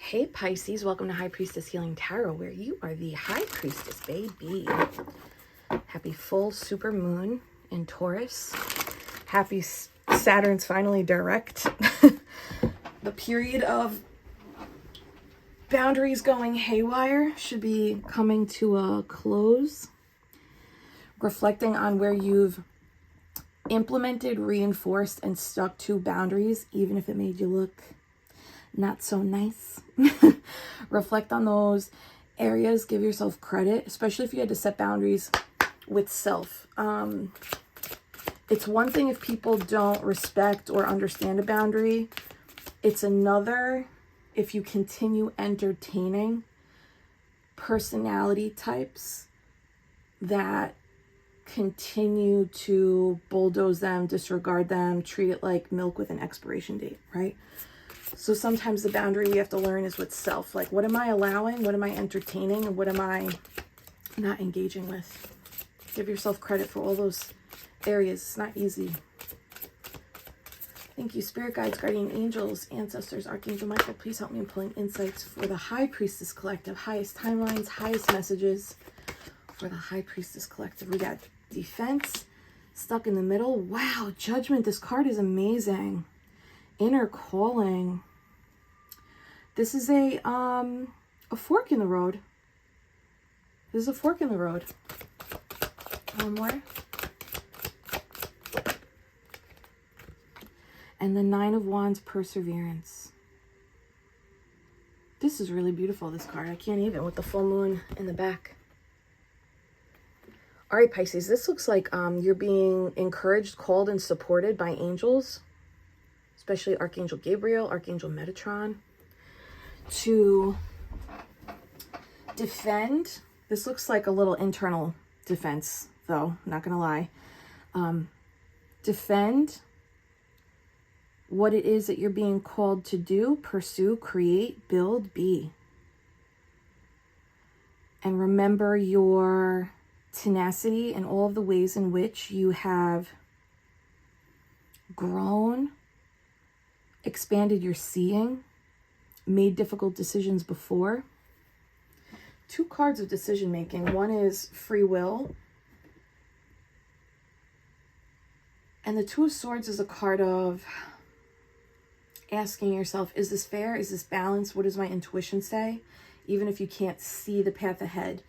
Hey Pisces, welcome to High Priestess Healing Tarot, where you are the High Priestess, baby. Happy full super moon in Taurus. Happy Saturn's finally direct. The period of boundaries going haywire should be coming to a close. Reflecting on where you've implemented, reinforced, and stuck to boundaries, even if it made you look not so nice. Reflect on those areas. Give yourself credit, especially if you had to set boundaries with self. It's one thing if people don't respect or understand a boundary. It's another if you continue entertaining personality types that continue to bulldoze them, disregard them, treat it like milk with an expiration date, right? So sometimes the boundary we have to learn is with self. Like, what am I allowing? What am I entertaining? And what am I not engaging with? Give yourself credit for all those areas. It's not easy. Thank you, Spirit Guides, Guardian Angels, Ancestors, Archangel Michael. Please help me in pulling insights for the High Priestess Collective. Highest timelines, highest messages for the High Priestess Collective. We got defense, stuck in the middle. Wow, Judgment. This card is amazing. Inner calling. This is a fork in the road. This is a fork in the road. One more. And the Nine of Wands, perseverance. This is really beautiful, this card. I can't even, with the full moon in the back. All right, Pisces, this looks like you're being encouraged, called, and supported by angels, especially Archangel Gabriel, Archangel Metatron, to defend. This looks like a little internal defense, though, not gonna lie. Defend what it is that you're being called to do, pursue, create, build, be. And remember your tenacity and all of the ways in which you have grown, expanded your seeing, made difficult decisions before. Two cards of decision making. One is free will. And the Two of Swords is a card of asking yourself, is this fair? Is this balanced? What does my intuition say? Even if you can't see the path ahead.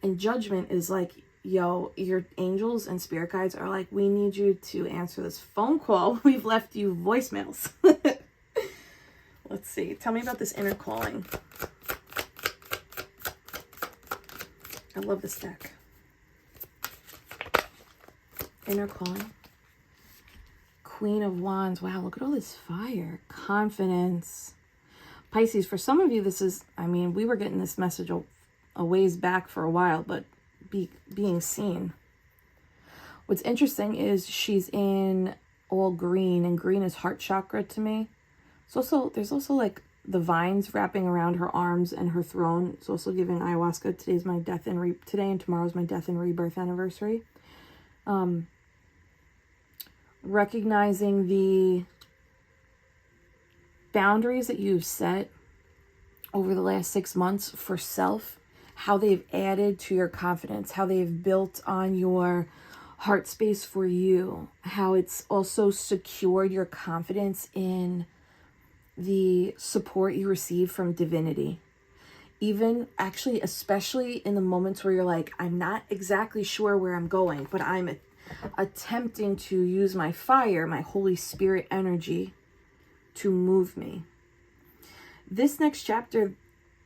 And Judgment is like, yo, your angels and spirit guides are like, we need you to answer this phone call. We've left you voicemails. Let's see. Tell me about this inner calling. I love this deck. Inner calling. Queen of Wands. Wow, look at all this fire. Confidence. Pisces, for some of you, this is, I mean, we were getting this message a ways back for a while, but being seen. What's interesting is she's in all green, and green is heart chakra to me. There's also like the vines wrapping around her arms and her throne. It's also giving ayahuasca. Today's my death and today and tomorrow's my death and rebirth anniversary. Recognizing the boundaries that you've set over the last 6 months for self, how they've added to your confidence, how they've built on your heart space for you, how it's also secured your confidence in the support you receive from divinity. Even actually, especially in the moments where you're like, I'm not exactly sure where I'm going, but I'm attempting to use my fire, my Holy Spirit energy to move me. This next chapter,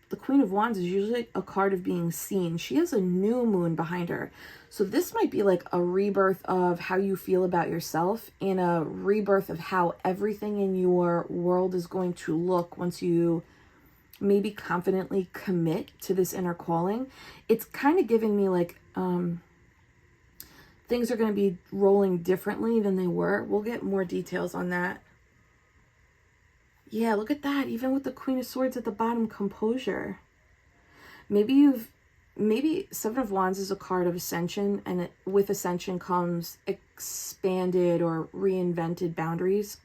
the Queen of Wands, is usually a card of being seen. She has a new moon behind her. So this might be like a rebirth of how you feel about yourself and a rebirth of how everything in your world is going to look once you maybe confidently commit to this inner calling. It's kind of giving me like things are going to be rolling differently than they were. We'll get more details on that. Yeah, look at that. Even with the Queen of Swords at the bottom, composure. Maybe Seven of Wands is a card of ascension, and with ascension comes expanded or reinvented boundaries.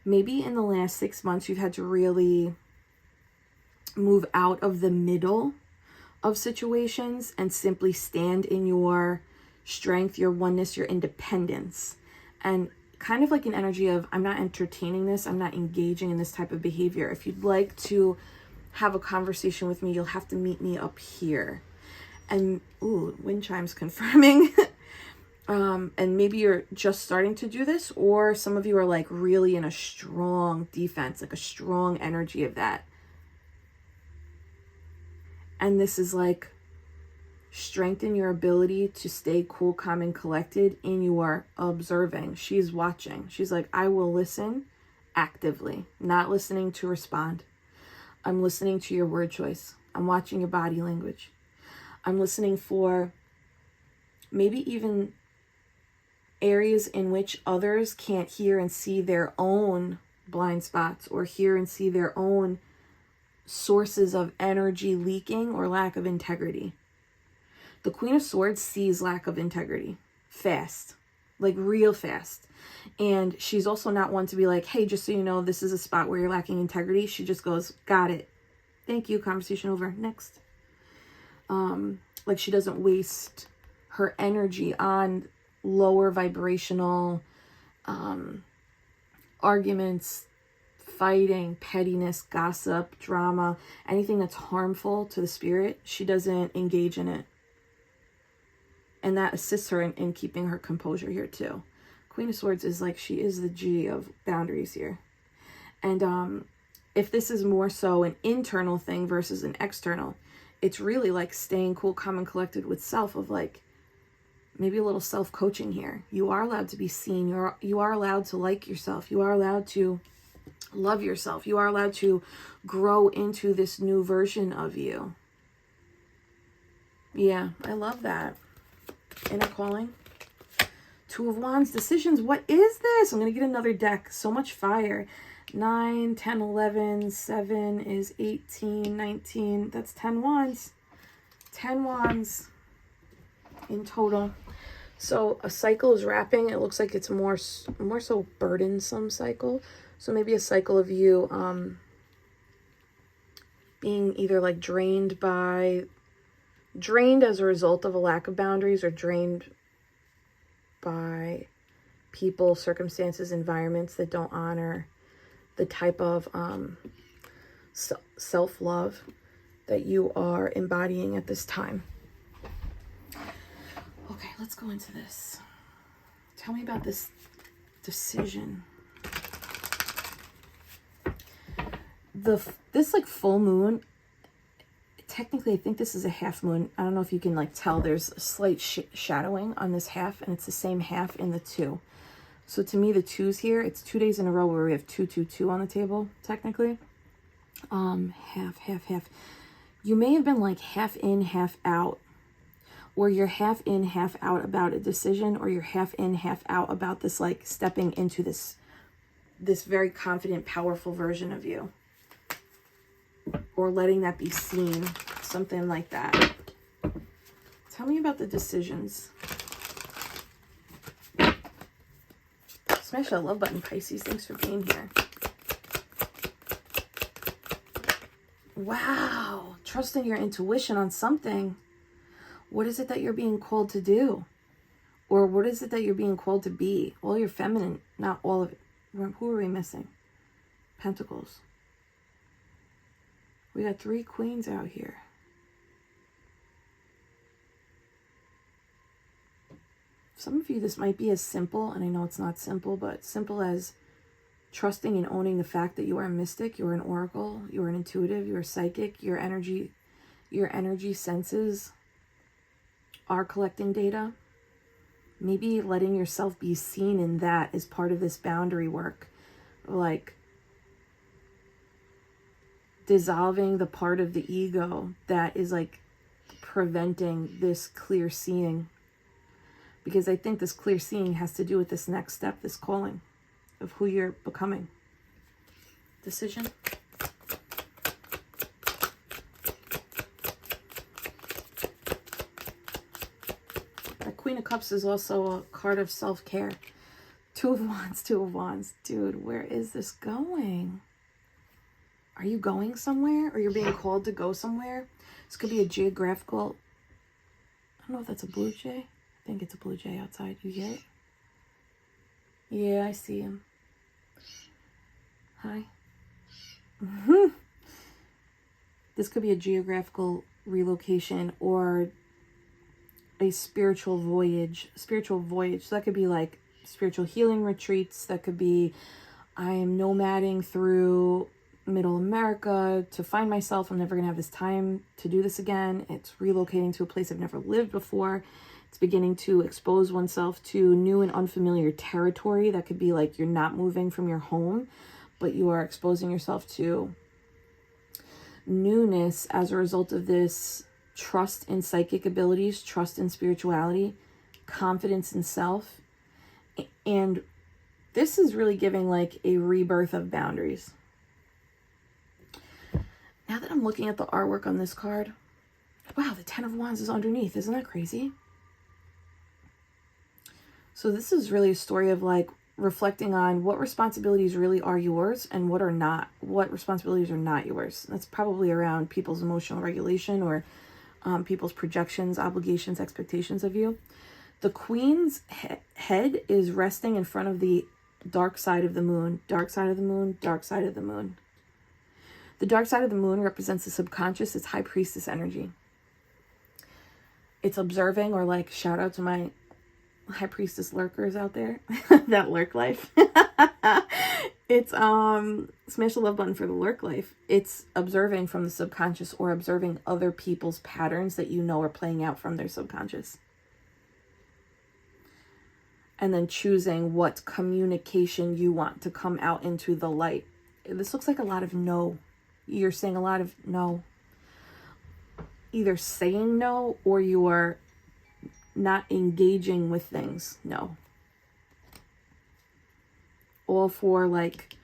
Maybe in the last 6 months, you've had to really move out of the middle of situations and simply stand in your strength, your oneness, your independence. And kind of like an energy of, I'm not entertaining this, I'm not engaging in this type of behavior. If you'd like to have a conversation with me, you'll have to meet me up here. And, ooh, wind chimes confirming. And maybe you're just starting to do this, or some of you are like really in a strong defense, like a strong energy of that. And this is like, strengthen your ability to stay cool, calm, and collected in your observing. She's watching. She's like, I will listen actively, not listening to respond. I'm listening to your word choice. I'm watching your body language. I'm listening for maybe even areas in which others can't hear and see their own blind spots, or hear and see their own sources of energy leaking or lack of integrity. The Queen of Swords sees lack of integrity fast, like real fast. And she's also not one to be like, hey, just so you know, this is a spot where you're lacking integrity. She just goes, got it. Thank you. Conversation over. Next. Like she doesn't waste her energy on lower vibrational arguments, fighting, pettiness, gossip, drama, anything that's harmful to the spirit. She doesn't engage in it. And that assists her in keeping her composure here too. Queen of Swords is like, she is the G of boundaries here. And if this is more so an internal thing versus an external, it's really like staying cool, calm, and collected with self, of like maybe a little self-coaching here. You are allowed to be seen. You are allowed to like yourself. You are allowed to love yourself. You are allowed to grow into this new version of you. Yeah, I love that. Inner calling. Two of Wands, decisions. What is this? I'm going to get another deck. So much fire. 9, 10, 11, 7 is 18, 19. That's 10 wands. 10 wands in total. So a cycle is wrapping. It looks like it's more so burdensome cycle. So maybe a cycle of you being either like drained as a result of a lack of boundaries, or drained by people, circumstances, environments that don't honor the type of self-love that you are embodying at this time. Okay, let's go into this. Tell me about this decision. This like full moon, technically I think this is a half moon. I don't know if you can like tell, there's a slight shadowing on this half, and it's the same half in the 2. So to me, the 2's here, it's 2 days in a row where we have 2, 2, 2 on the table, technically. Half. You may have been like half in, half out. Or you're half in, half out about a decision, or you're half in, half out about this, like stepping into this very confident, powerful version of you. Or letting that be seen, something like that. Tell me about the decisions. Smash that love button, Pisces. Thanks for being here. Wow. Trusting your intuition on something. What is it that you're being called to do? Or what is it that you're being called to be? All your feminine, not all of it. Who are we missing? Pentacles. We got 3 queens out here. Some of you, this might be as simple, and I know it's not simple, but simple as trusting and owning the fact that you are a mystic, you're an oracle, you're an intuitive, you're a psychic, your energy senses are collecting data. Maybe letting yourself be seen in that is part of this boundary work. Like dissolving the part of the ego that is like preventing this clear seeing. Because I think this clear seeing has to do with this next step, this calling of who you're becoming. Decision. That Queen of Cups is also a card of self-care. 2 of Wands, 2 of Wands. Dude, where is this going? Are you going somewhere, or you're being called to go somewhere? This could be a geographical, I don't know if that's a blue jay. I think it's a blue jay outside. You get it? Yeah, I see him. Hi. This could be a geographical relocation or a spiritual voyage. So that could be like spiritual healing retreats. That could be, I am nomading through middle America to find myself. I'm never going to have this time to do this again. It's relocating to a place I've never lived before. It's beginning to expose oneself to new and unfamiliar territory. That could be like you're not moving from your home, but you are exposing yourself to newness as a result of this. Trust in psychic abilities, trust in spirituality, confidence in self. And this is really giving like a rebirth of boundaries. Now that I'm looking at the artwork on this card, wow, the Ten of Wands is underneath. Isn't that crazy? So this is really a story of like reflecting on what responsibilities really are yours and what are not. What responsibilities are not yours. That's probably around people's emotional regulation or people's projections, obligations, expectations of you. The Queen's head is resting in front of the dark side of the moon. Dark side of the moon, dark side of the moon. The dark side of the moon represents the subconscious. It's High Priestess energy. It's observing, or like shout out to my High Priestess lurkers out there that lurk life. It's smash the love button for the lurk life. It's observing from the subconscious, or observing other people's patterns that you know are playing out from their subconscious, and then choosing what communication you want to come out into the light. This looks like a lot of no. You're saying a lot of no. Either saying no, or you are not engaging with things. No. All for like,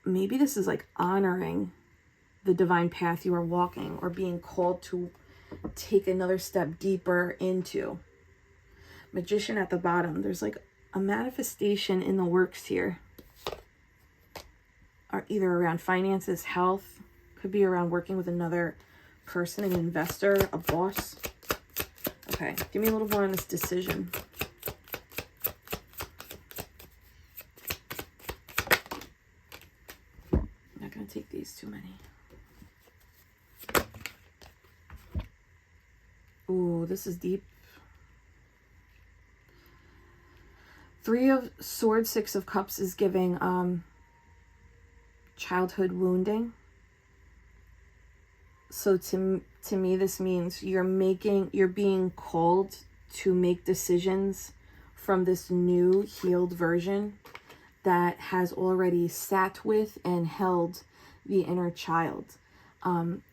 maybe this is like honoring the divine path you are walking, or being called to take another step deeper into. Magician at the bottom. There's like a manifestation in the works here. Or either around finances, health. Could be around working with another person, an investor, a boss. Okay, give me a little more on this decision. I'm not going to take these too many. Ooh, this is deep. Three of Swords, Six of Cups is giving childhood wounding. So to me, this means you're being called to make decisions from this new healed version that has already sat with and held the inner child.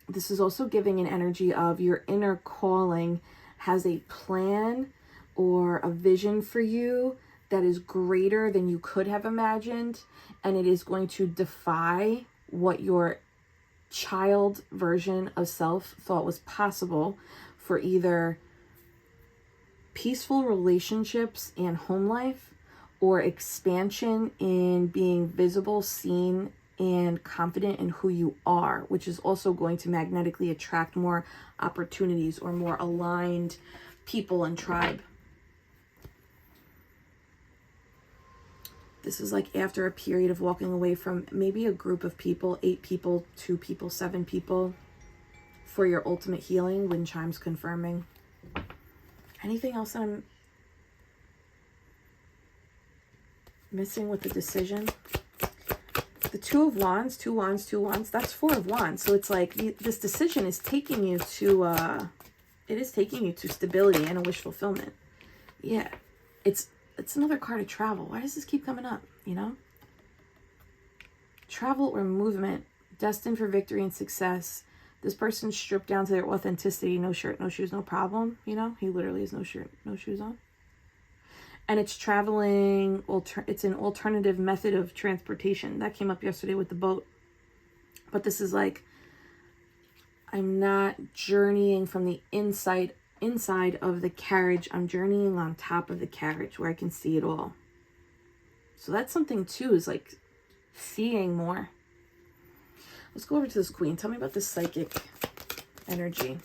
This is also giving an energy of your inner calling has a plan or a vision for you that is greater than you could have imagined, and it is going to defy what your child version of self thought was possible for either peaceful relationships and home life, or expansion in being visible, seen, and confident in who you are, which is also going to magnetically attract more opportunities or more aligned people and tribe. This is like after a period of walking away from maybe a group of people, 8 people, 2 people, 7 people, for your ultimate healing. Wind chimes confirming. Anything else that I'm missing with the decision? The Two of Wands, 2 wands, 2 wands, that's 4 of Wands. So it's like this decision is taking you to, it is taking you to stability and a wish fulfillment. Yeah, it's another card of travel. Why does this keep coming up, you know? Travel or movement, destined for victory and success. This person's stripped down to their authenticity. No shirt, no shoes, no problem. You know, he literally has no shirt, no shoes on. And it's traveling, it's an alternative method of transportation. That came up yesterday with the boat. But this is like, I'm not journeying from the inside of the carriage. I'm journeying on top of the carriage where I can see it all. So that's something too, is like seeing more. Let's go over to this Queen. Tell me about this psychic energy.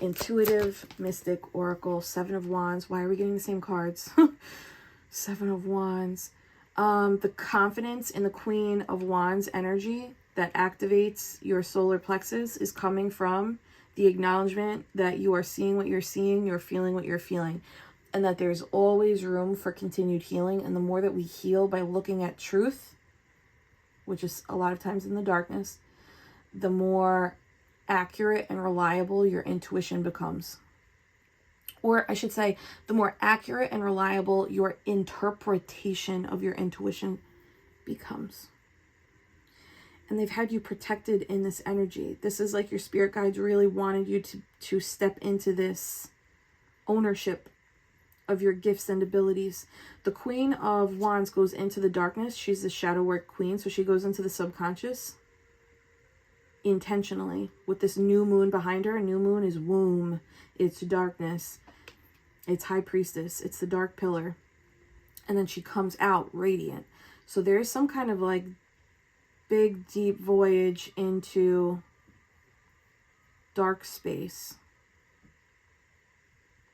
Intuitive, Mystic, Oracle, Seven of Wands. Why are we getting the same cards? Seven of Wands. The confidence in the Queen of Wands energy that activates your solar plexus is coming from the acknowledgement that you are seeing what you're seeing, you're feeling what you're feeling, and that there's always room for continued healing. And the more that we heal by looking at truth, which is a lot of times in the darkness, the more accurate and reliable your intuition becomes. Or I should say, the more accurate and reliable your interpretation of your intuition becomes. And they've had you protected in this energy. This is like your spirit guides really wanted you to step into this ownership of your gifts and abilities. The Queen of Wands goes into the darkness. She's the shadow work queen, so she goes into the subconscious intentionally with this new moon behind her. New moon is womb. It's darkness. It's high priestess. It's the dark pillar. And then she comes out radiant. So there is some kind of like big, deep voyage into dark space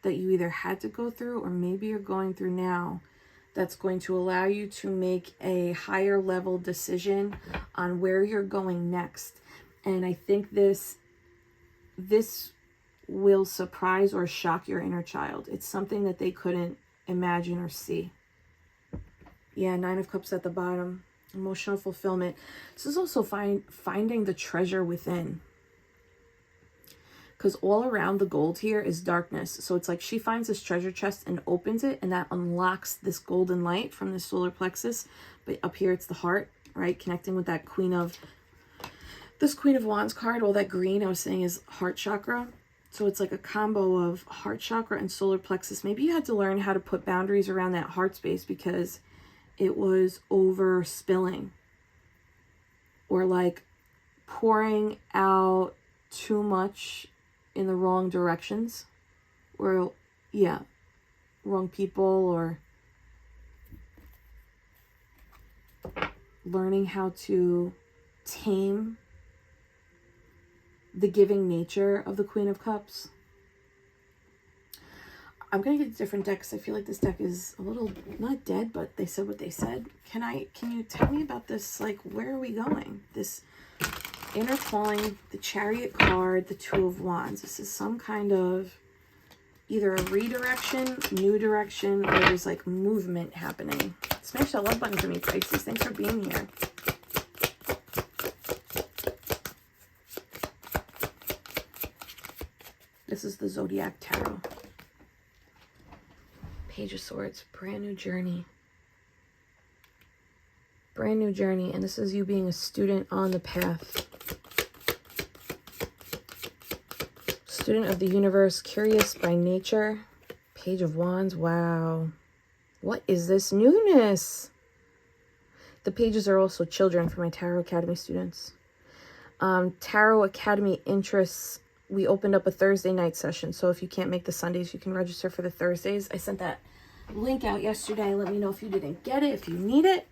that you either had to go through or maybe you're going through now, that's going to allow you to make a higher level decision on where you're going next. And I think this will surprise or shock your inner child. It's something that they couldn't imagine or see. Yeah, Nine of Cups at the bottom. Emotional fulfillment. This is also finding the treasure within. Because all around the gold here is darkness. So it's like she finds this treasure chest and opens it, and that unlocks this golden light from the solar plexus. But up here it's the heart, right? Connecting with that this Queen of Wands card. All that green I was saying is heart chakra. So it's like a combo of heart chakra and solar plexus. Maybe you had to learn how to put boundaries around that heart space because it was over spilling. Or like pouring out too much in the wrong directions, or yeah, wrong people, or learning how to tame the giving nature of the Queen of Cups. I'm gonna get a different deck because I feel like this deck is a little not dead, but they said what they said. Can you tell me about this? Like, where are we going? This intertwining, the Chariot card, the Two of Wands. This is some kind of either a redirection, new direction, or there's like movement happening. Smash that love button for me, Pisces. Thanks for being here. This is the Zodiac Tarot. Page of Swords. Brand new journey. Brand new journey. And this is you being a student on the path. Student of the universe, curious by nature. Page of Wands. Wow. What is this newness? The pages are also children for my Tarot Academy students. Tarot Academy interests. We opened up a Thursday night session. So if you can't make the Sundays, you can register for the Thursdays. I sent that link out yesterday. Let me know if you didn't get it, if you need it.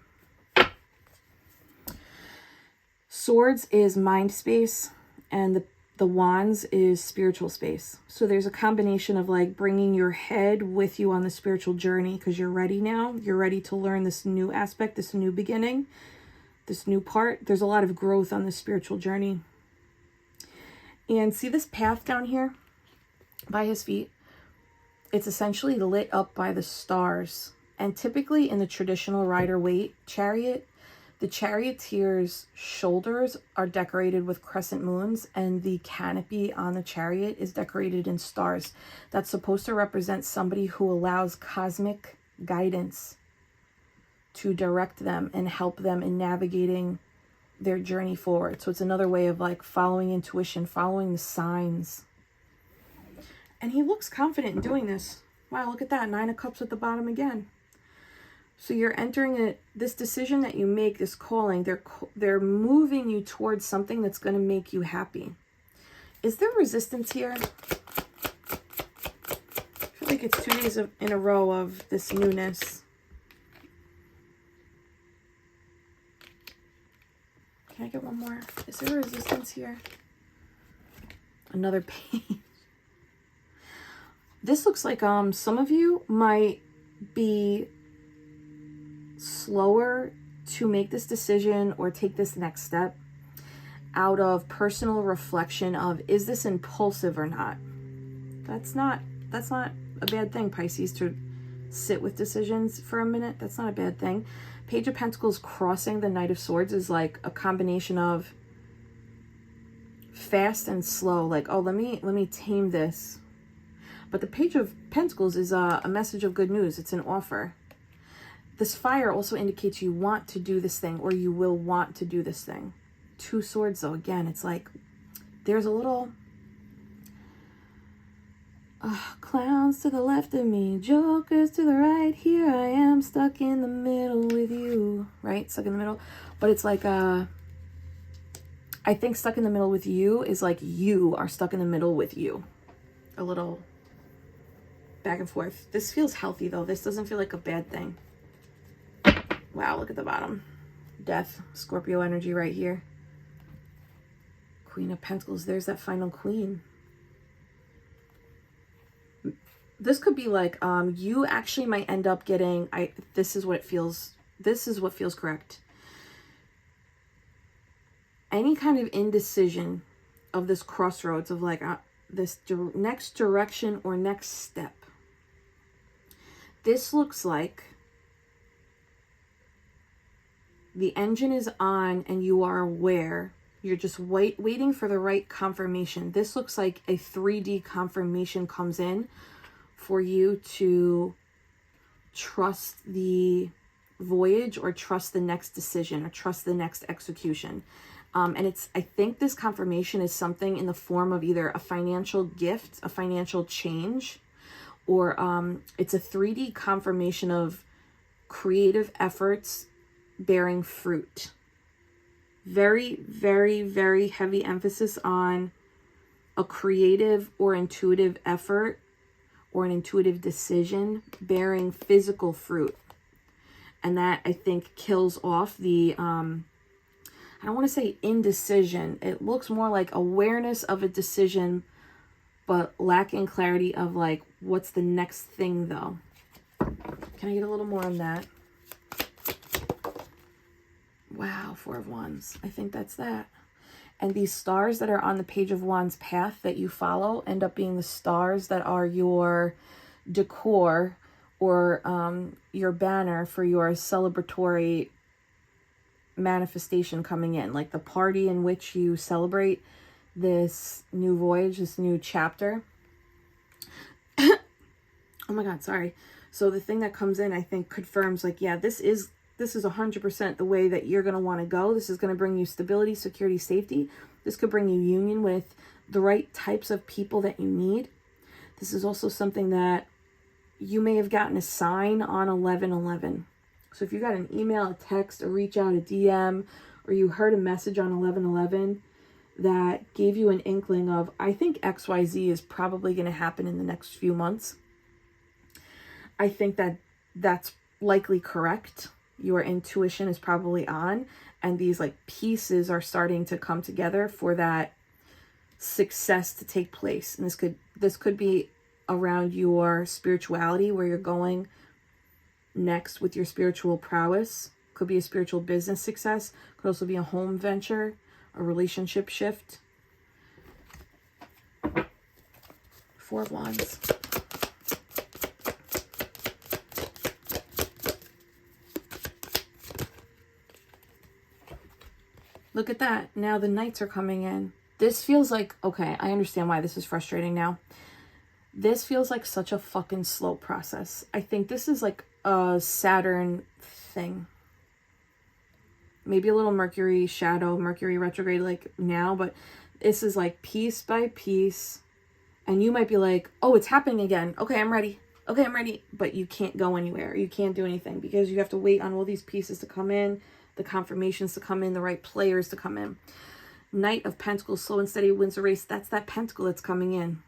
Swords is mind space, and the wands is spiritual space. So there's a combination of like bringing your head with you on the spiritual journey because you're ready now. You're ready to learn this new aspect, this new beginning, this new part. There's a lot of growth on the spiritual journey. And see this path down here by his feet? It's essentially lit up by the stars. And typically in the traditional Rider-Waite chariot, the charioteer's shoulders are decorated with crescent moons, and the canopy on the chariot is decorated in stars. That's supposed to represent somebody who allows cosmic guidance to direct them and help them in navigating their journey forward. So it's another way of like following intuition, following the signs. And he looks confident in doing this. Wow, look at that. Nine of Cups at the bottom again. So you're entering this decision that you make, this calling, they're moving you towards something that's going to make you happy. Is there resistance here? I feel like it's 2 days in a row of this newness. Okay, I get one more? Is there a resistance here? Another page. This looks like some of you might be slower to make this decision or take this next step out of personal reflection of, is this impulsive or not? That's not a bad thing, Pisces, to sit with decisions for a minute. That's not a bad thing. Page of Pentacles crossing the Knight of Swords is like a combination of fast and slow, like, oh, let me tame this. But the Page of Pentacles is a message of good news. It's an offer. This fire also indicates you want to do this thing, or you will want to do this thing. Two Swords, though, again, it's like there's a little clowns to the left of me, jokers to the right, here I am stuck in the middle with you, right? Stuck in the middle. But it's like I think stuck in the middle with you is like you are stuck in the middle with you. A little back and forth. This feels healthy, though. This doesn't feel like a bad thing. Wow, look at the bottom. Death, Scorpio energy right here. Queen of Pentacles, there's that final queen. This could be like, you actually might end up getting, this is what feels correct. Any kind of indecision of this crossroads of like this next direction or next step. This looks like the engine is on and you are aware. You're just waiting for the right confirmation. This looks like a 3D confirmation comes in for you to trust the voyage or trust the next decision or trust the next execution. And I think this confirmation is something in the form of either a financial gift, a financial change, or it's a 3D confirmation of creative efforts bearing fruit. Very, very, very heavy emphasis on a creative or intuitive effort or an intuitive decision bearing physical fruit. And that, I think, kills off the, I don't want to say indecision. It looks more like awareness of a decision, but lacking clarity of like, what's the next thing though? Can I get a little more on that? Wow, Four of Wands. I think that's that. And these stars that are on the Page of Wands path that you follow end up being the stars that are your decor or your banner for your celebratory manifestation coming in. Like the party in which you celebrate this new voyage, this new chapter. Oh my God, sorry. So the thing that comes in, I think, confirms like, yeah, this is 100% the way that you're going to want to go. This is going to bring you stability, security, safety. This could bring you union with the right types of people that you need. This is also something that you may have gotten a sign on 11/11. So if you got an email, a text, a reach out, a DM, or you heard a message on 11/11 that gave you an inkling of, I think XYZ is probably going to happen in the next few months. I think that that's likely correct. Your intuition is probably on, and these like pieces are starting to come together for that success to take place. And this could be around your spirituality, where you're going next with your spiritual prowess. Could be a spiritual business success. Could also be a home venture, a relationship shift. Four of Wands. Look at that. Now the Knights are coming in. This feels like, okay, I understand why this is frustrating now. This feels like such a fucking slow process. I think this is like a Saturn thing. Maybe a little Mercury shadow, Mercury retrograde like now, but this is like piece by piece. And you might be like, oh, it's happening again. Okay, I'm ready. Okay, I'm ready. But you can't go anywhere. You can't do anything because you have to wait on all these pieces to come in, the confirmations to come in, the right players to come in. Knight of Pentacles, slow and steady wins the race. That's that pentacle that's coming in.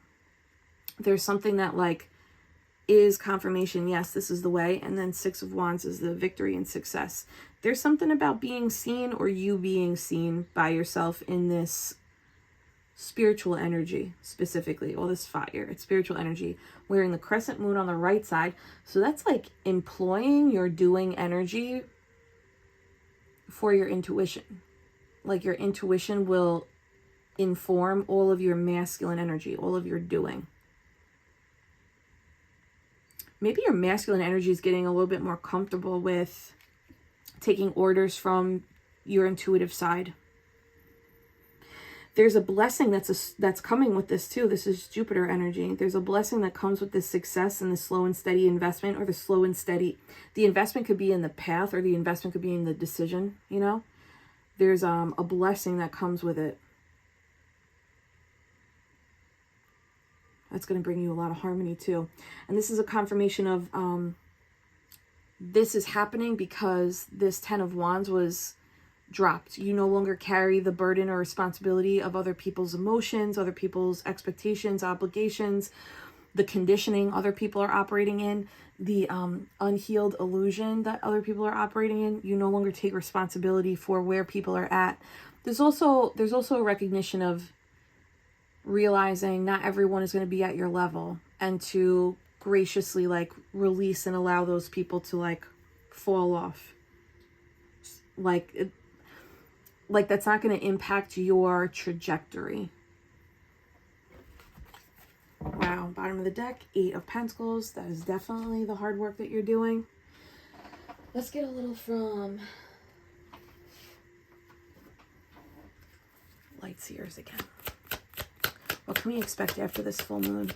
There's something that like is confirmation. Yes, this is the way. And then Six of Wands is the victory and success. There's something about being seen, or you being seen by yourself in this spiritual energy, specifically. All this fire, it's spiritual energy. Wearing the crescent moon on the right side. So that's like employing your doing energy for your intuition. Like your intuition will inform all of your masculine energy, all of your doing. Maybe your masculine energy is getting a little bit more comfortable with taking orders from your intuitive side. There's a blessing that's coming with this too. This is Jupiter energy. There's a blessing that comes with this success and the slow and steady investment, or the slow and steady. The investment could be in the path, or the investment could be in the decision, you know? There's a blessing that comes with it. That's going to bring you a lot of harmony too. And this is a confirmation of this is happening because this 10 of Wands was dropped. You no longer carry the burden or responsibility of other people's emotions, other people's expectations, obligations, the conditioning other people are operating in, the unhealed illusion that other people are operating in. You no longer take responsibility for where people are at. There's also a recognition of realizing not everyone is going to be at your level, and to graciously like release and allow those people to like fall off. Like that's not going to impact your trajectory. Wow, bottom of the deck, 8 of Pentacles. That is definitely the hard work that you're doing. Let's get a little from Light Seers again. What can we expect after this full moon?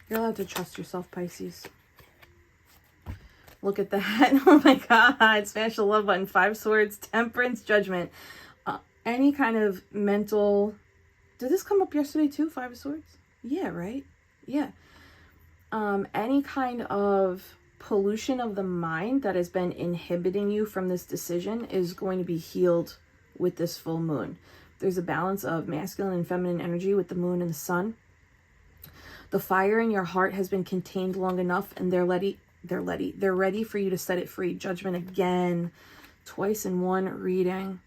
You're allowed to trust yourself, Pisces. Look at that. Oh my God. Smash the love button. 5 Swords, Temperance, Judgment. Any kind of mental... Did this come up yesterday too? 5 of Swords? Yeah, right? Yeah. Any kind of pollution of the mind that has been inhibiting you from this decision is going to be healed with this full moon. There's a balance of masculine and feminine energy with the moon and the sun. The fire in your heart has been contained long enough, and they're ready for you to set it free. Judgment again, twice in one reading.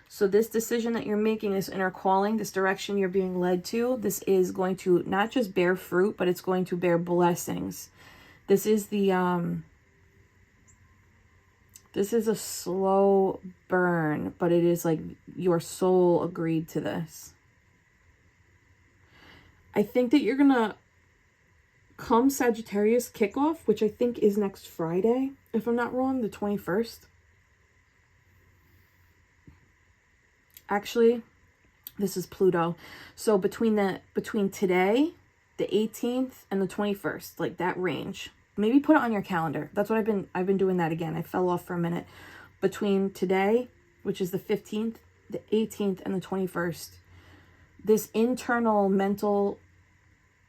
So this decision that you're making, this inner calling, this direction you're being led to, this is going to not just bear fruit, but it's going to bear blessings. This is the this is a slow burn, but it is like your soul agreed to this. I think that you're gonna come Sagittarius kickoff, which I think is next Friday, if I'm not wrong, the 21st. Actually, this is Pluto. So between today, the 18th, and the 21st, like that range. Maybe put it on your calendar. That's what I've been doing that again. I fell off for a minute. Between today, which is the 15th, the 18th, and the 21st, this internal mental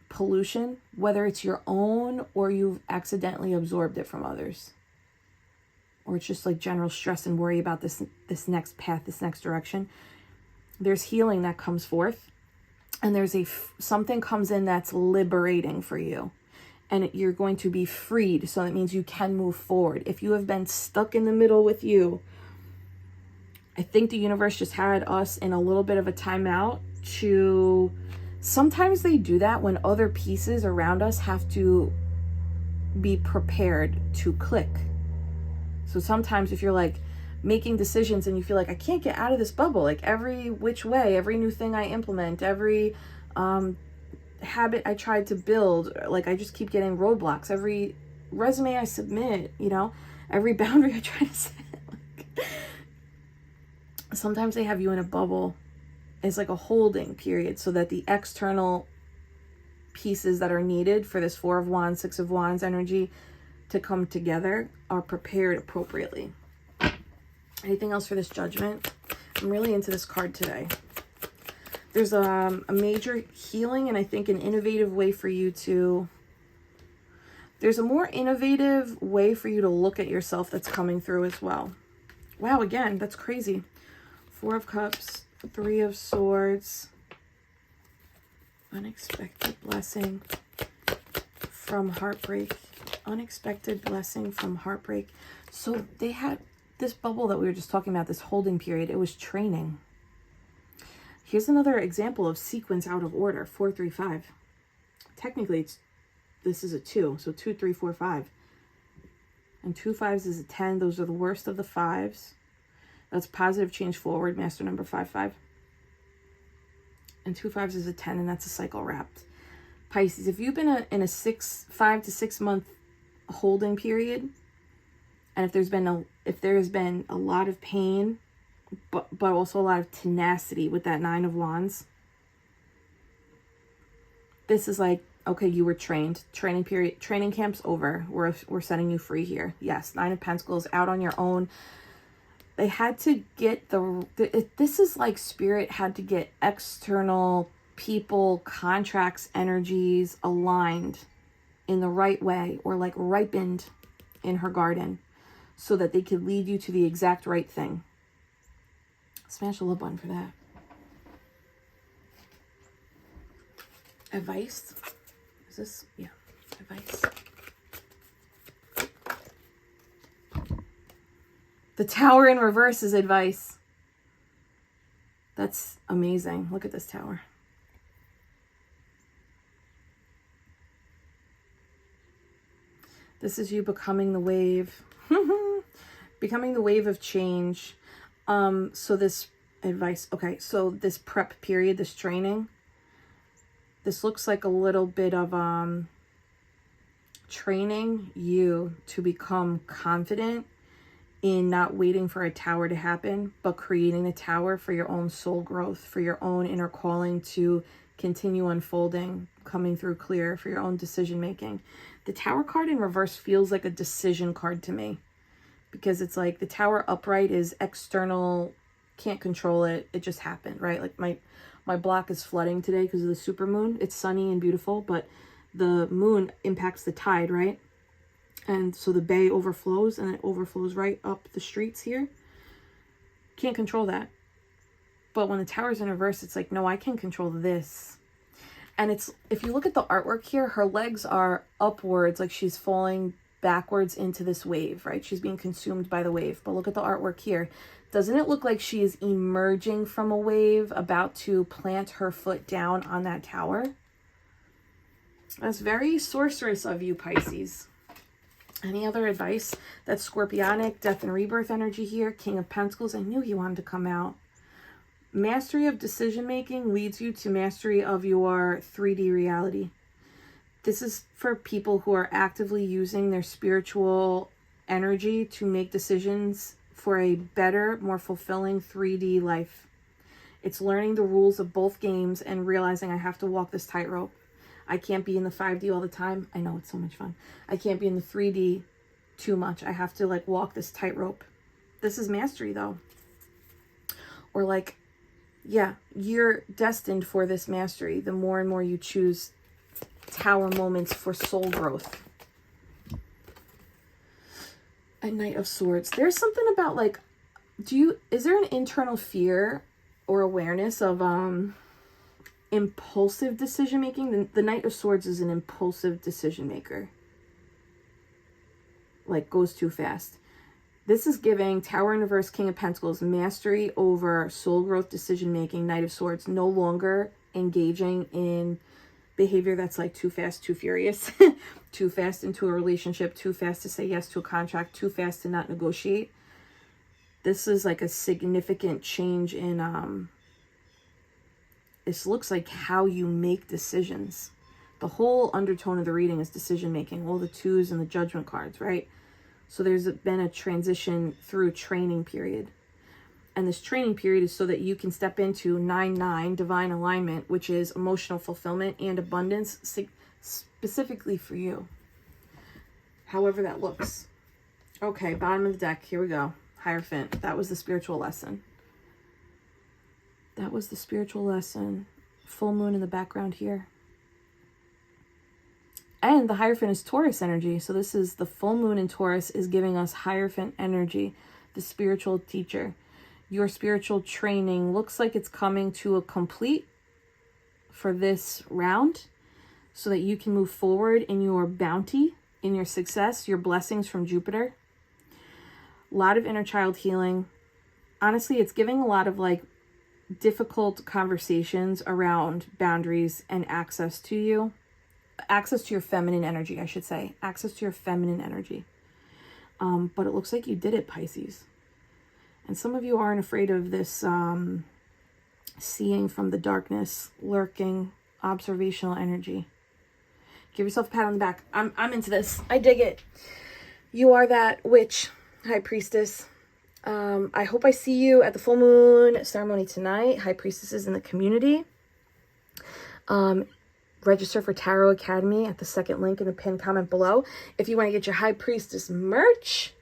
pollution, whether it's your own or you've accidentally absorbed it from others, or it's just like general stress and worry about this next path, this next direction, there's healing that comes forth, and there's something comes in that's liberating for you, and you're going to be freed. So that means you can move forward. If you have been stuck in the middle with you, I think the universe just had us in a little bit of a timeout to... Sometimes they do that when other pieces around us have to be prepared to click. So sometimes if you're like making decisions and you feel like, I can't get out of this bubble, like every which way, every new thing I implement, every habit I tried to build, like I just keep getting roadblocks. Every resume I submit, you know, every boundary I try to set. Like, sometimes they have you in a bubble. It's like a holding period so that the external pieces that are needed for this 4 of Wands, 6 of Wands energy to come together are prepared appropriately. Anything else for this Judgment? I'm really into this card today. There's a major healing, and I think an innovative way for you to... There's a more innovative way for you to look at yourself that's coming through as well. Wow, again, that's crazy. 4 of Cups, 3 of Swords, Unexpected blessing from heartbreak. Unexpected blessing from heartbreak. So they had this bubble that we were just talking about, this holding period. It was training. Here's another example of sequence out of order. 4, 3, 5. Technically, this is a 2. So 2, 3, 4, 5. And 2 5s is a 10. Those are the worst of the 5s. That's positive change forward, master number 5, 5. And 2 5s is a 10, and that's a cycle wrapped. Pisces, if you've been in a 5 to 6 month holding period, and if there's been a lot of pain, but also a lot of tenacity with that 9 of Wands, this is like, okay, you were trained. Training period, training camp's over. We're setting you free here. Yes, 9 of Pentacles, out on your own. They had to get this is like Spirit had to get external people, contracts, energies aligned in the right way, or like ripened in her garden, so that they could lead you to the exact right thing. Smash a love button for that. Advice. Is this? Yeah. Advice. The Tower in reverse is advice. That's amazing. Look at this Tower. This is you becoming the wave. Becoming the wave of change. So this advice, okay, so this prep period, this training, this looks like a little bit of training you to become confident in not waiting for a tower to happen, but creating the tower for your own soul growth, for your own inner calling to continue unfolding, coming through clear, for your own decision making. The Tower card in reverse feels like a decision card to me, because it's like the Tower upright is external, can't control it, it just happened, right? Like my block is flooding today because of the supermoon. It's sunny and beautiful, but the moon impacts the tide, right? And so the bay overflows, and it overflows right up the streets here. Can't control that. But when the Tower's in reverse, it's like, no, I can control this. And it's, if you look at the artwork here, her legs are upwards, like she's falling backwards into this wave, right? She's being consumed by the wave. But look at the artwork here. Doesn't it look like she is emerging from a wave, about to plant her foot down on that tower? That's very sorceress of you, Pisces. Any other advice? That's scorpionic, death and rebirth energy here. King of Pentacles. I knew he wanted to come out. Mastery of decision making leads you to mastery of your 3D reality. This is for people who are actively using their spiritual energy to make decisions for a better, more fulfilling 3D life. It's learning the rules of both games and realizing I have to walk this tightrope. I can't be in the 5D all the time. I know, it's so much fun. I can't be in the 3D too much. I have to like walk this tightrope. This is mastery though. Or like, yeah, you're destined for this mastery. The more and more you choose Tower moments for soul growth. A Knight of Swords. There's something about like, is there an internal fear or awareness of impulsive decision making? The Knight of Swords is an impulsive decision maker. Like, goes too fast. This is giving Tower in reverse, King of Pentacles, mastery over soul growth decision making. Knight of Swords, no longer engaging in behavior that's like too fast, too furious, too fast into a relationship, too fast to say yes to a contract, too fast to not negotiate. This is like a significant change in this looks like how you make decisions. The whole undertone of the reading is decision making, all the 2s and the judgment cards, right? So there's been a transition through training period. And this training period is so that you can step into 9-9 divine alignment, which is emotional fulfillment and abundance specifically for you. However that looks. Okay, bottom of the deck. Here we go. Hierophant. That was the spiritual lesson. That was the spiritual lesson. Full moon in the background here. And the Hierophant is Taurus energy. So this is the full moon in Taurus is giving us Hierophant energy, the spiritual teacher. Your spiritual training looks like it's coming to a complete for this round so that you can move forward in your bounty, in your success, your blessings from Jupiter. A lot of inner child healing. Honestly, it's giving a lot of like difficult conversations around boundaries and access to you. Access to your feminine energy, I should say. Access to your feminine energy. But it looks like you did it, Pisces. And some of you aren't afraid of this seeing from the darkness, lurking, observational energy. Give yourself a pat on the back. I'm into this. I dig it. You are that witch, High Priestess. I hope I see you at the full moon ceremony tonight. High Priestesses in the community. Register for Tarot Academy at the second link in the pinned comment below. If you want to get your High Priestess merch,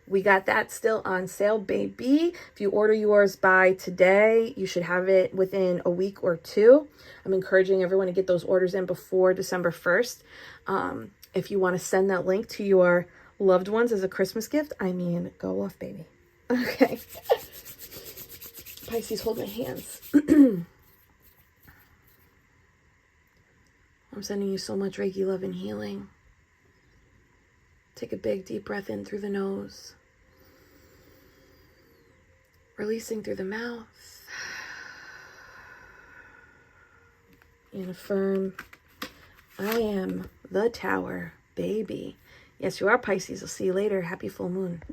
we got that still on sale, baby. If you order yours by today, you should have it within a week or two. I'm encouraging everyone to get those orders in before December 1st. If you want to send that link to your loved ones as a Christmas gift, I mean, go off, baby. Okay. Pisces, hold my hands. I'm sending you so much Reiki love and healing. Take a big, deep breath in through the nose. Releasing through the mouth. And affirm, I am the tower, baby. Yes, you are, Pisces. I'll see you later. Happy full moon.